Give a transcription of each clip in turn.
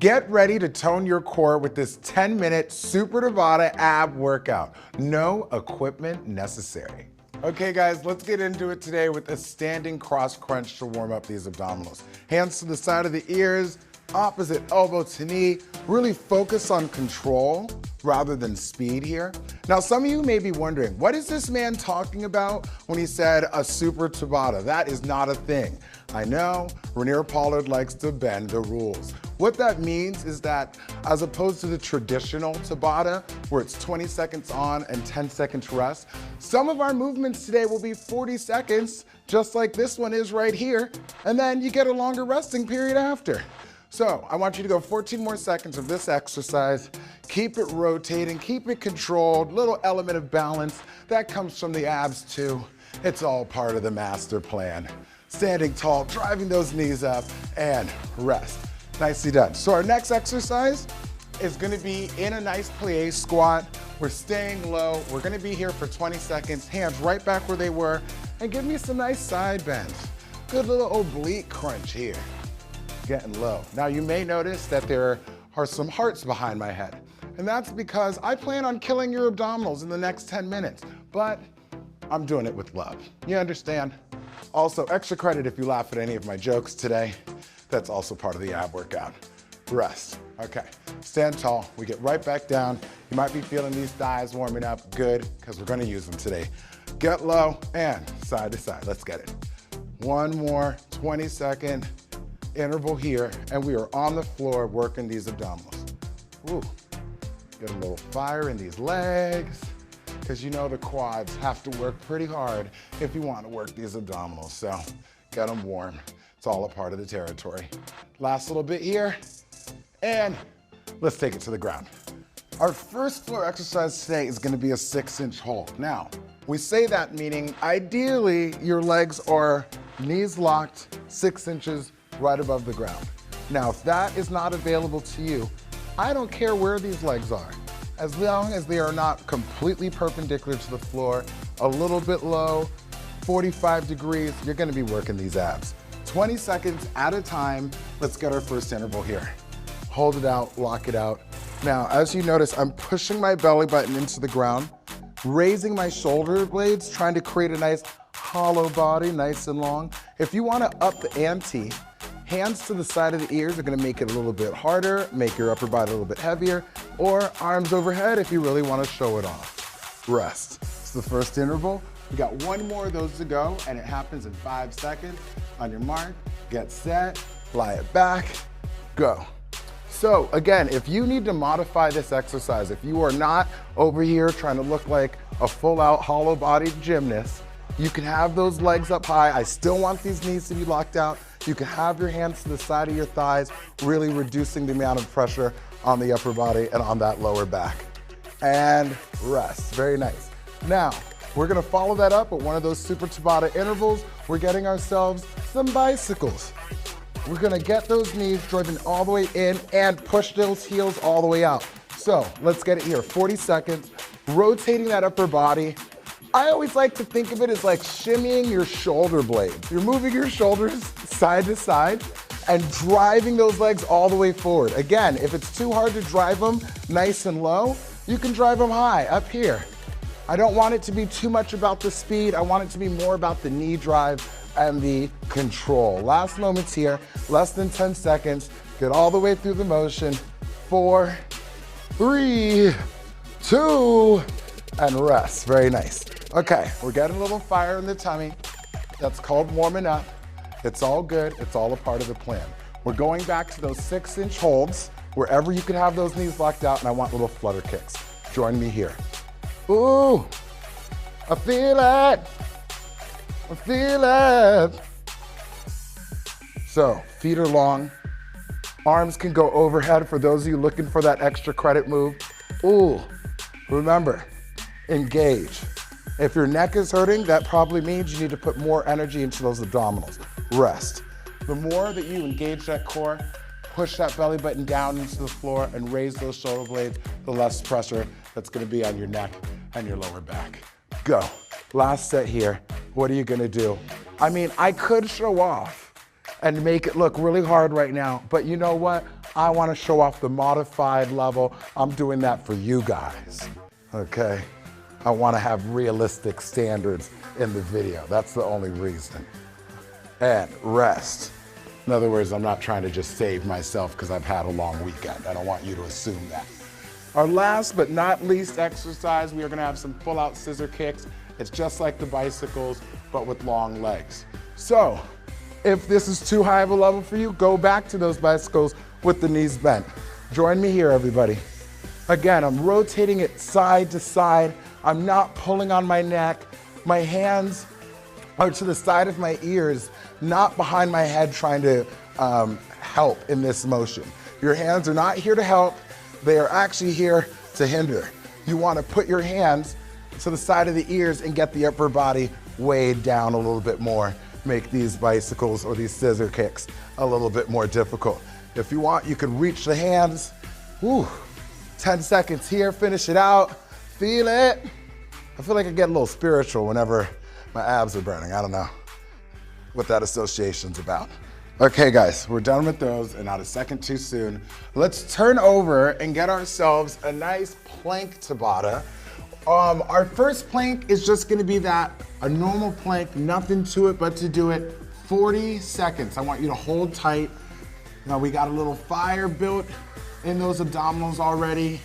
Get ready to tone your core with this 10-minute Super Tabata ab workout. No equipment necessary. Okay guys, let's get into it today with a standing cross crunch to warm up these abdominals. Hands to the side of the ears, opposite elbow to knee. Really focus on control rather than speed here. Now, some of you may be wondering, what is this man talking about when he said a Super Tabata? That is not a thing. I know, Rainier Pollard likes to bend the rules. What that means is that as opposed to the traditional Tabata, where it's 20 seconds on and 10 seconds rest, some of our movements today will be 40 seconds, just like this one is right here, and then you get a longer resting period after. So I want you to go 14 more seconds of this exercise. Keep it rotating, keep it controlled, little element of balance. That comes from the abs too. It's all part of the master plan. Standing tall, driving those knees up, and rest. Nicely done. So our next exercise is gonna be in a nice plie squat. We're staying low. We're gonna be here for 20 seconds, hands right back where they were, and give me some nice side bends. Good little oblique crunch here. Getting low. Now you may notice that there are some hearts behind my head, and that's because I plan on killing your abdominals in the next 10 minutes, but I'm doing it with love. You understand? Also, extra credit if you laugh at any of my jokes today. That's also part of the ab workout. Rest. Okay, stand tall. We get right back down. You might be feeling these thighs warming up. Good, because we're gonna use them today. Get low and side to side. Let's get it. One more 20-second interval here, and we are on the floor working these abdominals. Ooh, get a little fire in these legs, because you know the quads have to work pretty hard if you want to work these abdominals, so get them warm. It's all a part of the territory. Last little bit here, and let's take it to the ground. Our first floor exercise today is going to be a 6-inch hold. Now, we say that meaning ideally your legs are knees locked 6 inches right above the ground. Now, if that is not available to you, I don't care where these legs are. As long as they are not completely perpendicular to the floor, a little bit low, 45 degrees, you're gonna be working these abs. 20 seconds at a time. Let's get our first interval here. Hold it out, lock it out. Now, as you notice, I'm pushing my belly button into the ground, raising my shoulder blades, trying to create a nice hollow body, nice and long. If you wanna up the ante, hands to the side of the ears are gonna make it a little bit harder, make your upper body a little bit heavier, or arms overhead if you really wanna show it off. Rest. It's the first interval. We got one more of those to go, and it happens in 5 seconds. On your mark, get set, lie it back, go. So again, if you need to modify this exercise, if you are not over here trying to look like a full-out hollow-bodied gymnast, you can have those legs up high. I still want these knees to be locked out. You can have your hands to the side of your thighs, really reducing the amount of pressure on the upper body and on that lower back. And rest, very nice. Now, we're gonna follow that up with one of those Super Tabata intervals. We're getting ourselves some bicycles. We're gonna get those knees driven all the way in and push those heels all the way out. So let's get it here, 40 seconds, rotating that upper body. I always like to think of it as like shimmying your shoulder blades. You're moving your shoulders side to side and driving those legs all the way forward. Again, if it's too hard to drive them nice and low, you can drive them high up here. I don't want it to be too much about the speed. I want it to be more about the knee drive and the control. Last moments here, less than 10 seconds. Get all the way through the motion. 4, 3, 2, and rest. Very nice. Okay, we're getting a little fire in the tummy. That's called warming up. It's all good. It's all a part of the plan. We're going back to those 6-inch holds, wherever you can have those knees locked out, and I want little flutter kicks. Join me here. Ooh, I feel it. I feel it. So, feet are long. Arms can go overhead for those of you looking for that extra credit move. Ooh, remember, engage. If your neck is hurting, that probably means you need to put more energy into those abdominals. Rest. The more that you engage that core, push that belly button down into the floor and raise those shoulder blades, the less pressure that's gonna be on your neck and your lower back. Go. Last set here. What are you gonna do? I mean, I could show off and make it look really hard right now, but you know what? I want to show off the modified level. I'm doing that for you guys, okay? I want to have realistic standards in the video. That's the only reason. And rest. In other words, I'm not trying to just save myself because I've had a long weekend. I don't want you to assume that. Our last but not least exercise, we are gonna have some full-out scissor kicks. It's just like the bicycles, but with long legs. So, if this is too high of a level for you, go back to those bicycles with the knees bent. Join me here, everybody. Again, I'm rotating it side to side. I'm not pulling on my neck. My hands are to the side of my ears, not behind my head trying to help in this motion. Your hands are not here to help. They are actually here to hinder. You want to put your hands to the side of the ears and get the upper body weighed down a little bit more. Make these bicycles or these scissor kicks a little bit more difficult. If you want, you can reach the hands. Woo. 10 seconds here, finish it out. Feel it. I feel like I get a little spiritual whenever my abs are burning. I don't know what that association's about. Okay guys, we're done with those and not a second too soon. Let's turn over and get ourselves a nice plank Tabata. Our first plank is just gonna be a normal plank, nothing to it but to do it 40 seconds. I want you to hold tight. Now we got a little fire built in those abdominals already.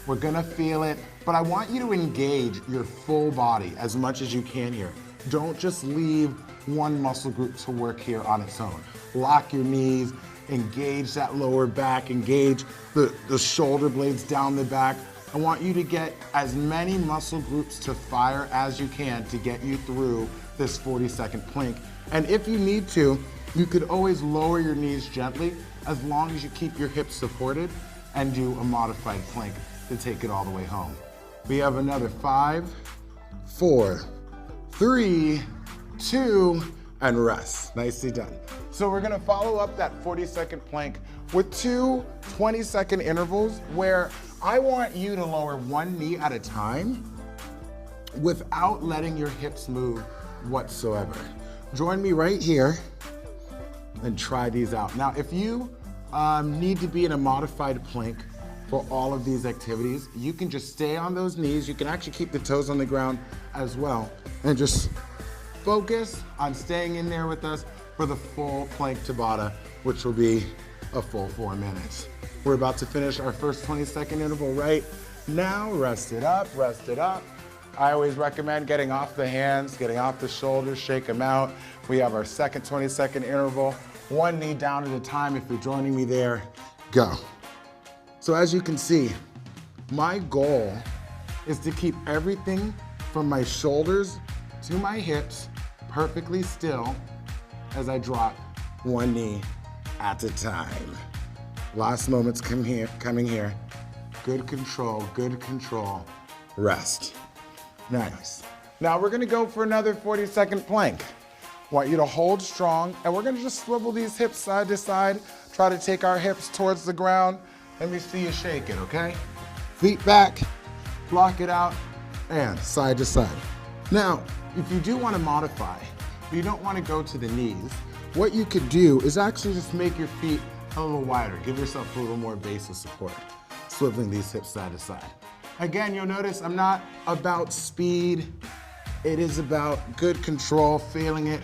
We're gonna feel it, but I want you to engage your full body as much as you can here. Don't just leave one muscle group to work here on its own. Lock your knees, engage that lower back, engage the shoulder blades down the back. I want you to get as many muscle groups to fire as you can to get you through this 40-second plank. And if you need to, you could always lower your knees gently as long as you keep your hips supported and do a modified plank to take it all the way home. We have another 5, 4, 3, 2, and rest. Nicely done. So we're gonna follow up that 40-second plank with 2 20-second intervals where I want you to lower one knee at a time without letting your hips move whatsoever. Join me right here and try these out. Now, if you need to be in a modified plank for all of these activities, you can just stay on those knees. You can actually keep the toes on the ground as well and just focus on staying in there with us for the full plank Tabata, which will be a full 4 minutes. We're about to finish our first 20-second interval right now. Rest it up, rest it up. I always recommend getting off the hands, getting off the shoulders, shake them out. We have our second 20-second interval. One knee down at a time. If you're joining me there, go. So as you can see, my goal is to keep everything from my shoulders to my hips perfectly still as I drop one knee at a time. Last moments coming here. Good control, rest. Nice. Now we're gonna go for another 40-second plank. Want you to hold strong, and we're gonna just swivel these hips side to side, try to take our hips towards the ground. Let me see you shake it, okay? Feet back, block it out, and side to side. Now, if you do wanna modify, you don't wanna go to the knees, what you could do is actually just make your feet a little wider. Give yourself a little more base of support. Swiveling these hips side to side. Again, you'll notice I'm not about speed. It is about good control, feeling it,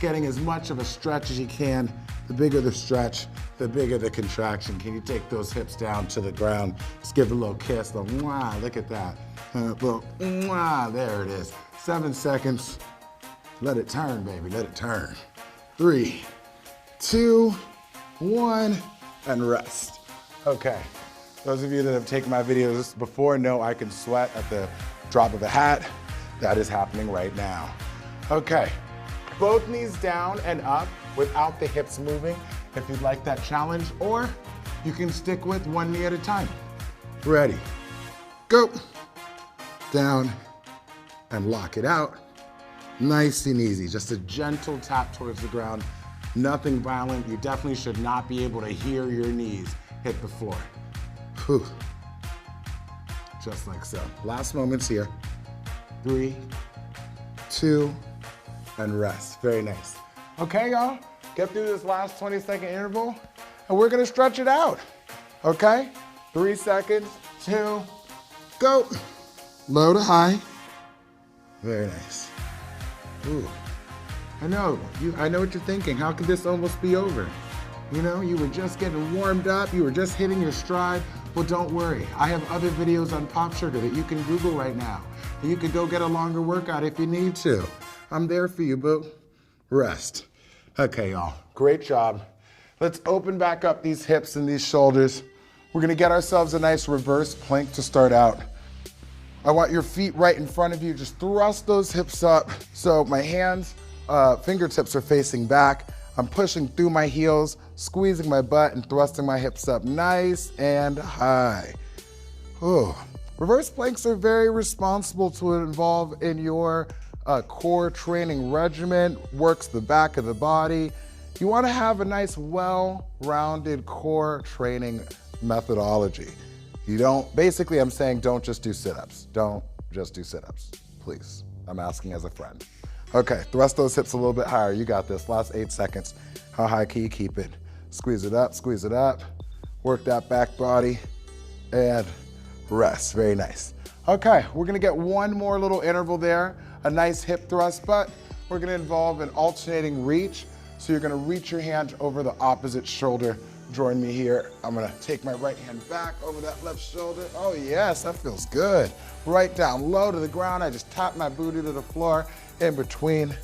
getting as much of a stretch as you can. The bigger the stretch, the bigger the contraction. Can you take those hips down to the ground? Just give a little kiss, a mwah, look at that. A little mwah, there it is. 7 seconds. Let it turn, baby, let it turn. 3, 2, 1, and rest. Okay, those of you that have taken my videos before know I can sweat at the drop of a hat. That is happening right now. Okay, both knees down and up without the hips moving if you'd like that challenge, or you can stick with one knee at a time. Ready, go. Down and lock it out. Nice and easy, just a gentle tap towards the ground. Nothing violent. You definitely should not be able to hear your knees hit the floor. Whew. Just like so. Last moments here. 3, 2, and rest. Very nice. Okay, y'all, get through this last 20-second interval, and we're gonna stretch it out. Okay? 3 seconds, 2, go. Low to high. Very nice. Ooh. I know what you're thinking. How could this almost be over? You know, you were just getting warmed up, you were just hitting your stride. Well, don't worry. I have other videos on Pop Sugar that you can Google right now. And you can go get a longer workout if you need to. I'm there for you, boo. Rest. Okay, y'all. Great job. Let's open back up these hips and these shoulders. We're gonna get ourselves a nice reverse plank to start out. I want your feet right in front of you. Just thrust those hips up. So my hands, fingertips are facing back. I'm pushing through my heels, squeezing my butt and thrusting my hips up nice and high. Ooh. Reverse planks are very responsible to involve in your core training regimen, works the back of the body. You want to have a nice, well-rounded core training methodology. Basically I'm saying don't just do sit-ups. Don't just do sit-ups, please. I'm asking as a friend. Okay, thrust those hips a little bit higher. You got this, last 8 seconds. How high can you keep it? Squeeze it up, work that back body, and rest, very nice. Okay, we're gonna get one more little interval there, a nice hip thrust, but we're gonna involve an alternating reach. So you're gonna reach your hand over the opposite shoulder. Join me here. I'm gonna take my right hand back over that left shoulder. Oh yes, that feels good. Right down low to the ground. I just tap my booty to the floor in between.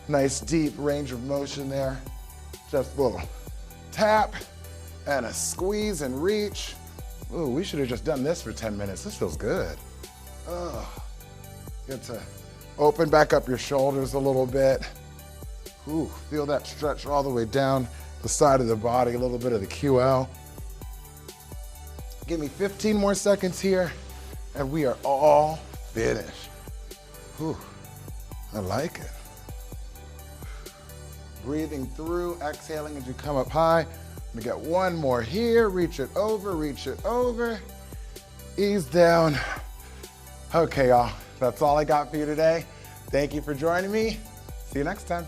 Nice deep range of motion there. Just a little tap and a squeeze and reach. Ooh, we should have just done this for 10 minutes. This feels good. Oh, get to open back up your shoulders a little bit. Ooh, feel that stretch all the way down the side of the body, a little bit of the QL. Give me 15 more seconds here, and we are all finished. Ooh, I like it. Breathing through, exhaling as you come up high. We get one more here, reach it over, ease down. Okay, y'all, that's all I got for you today. Thank you for joining me. See you next time.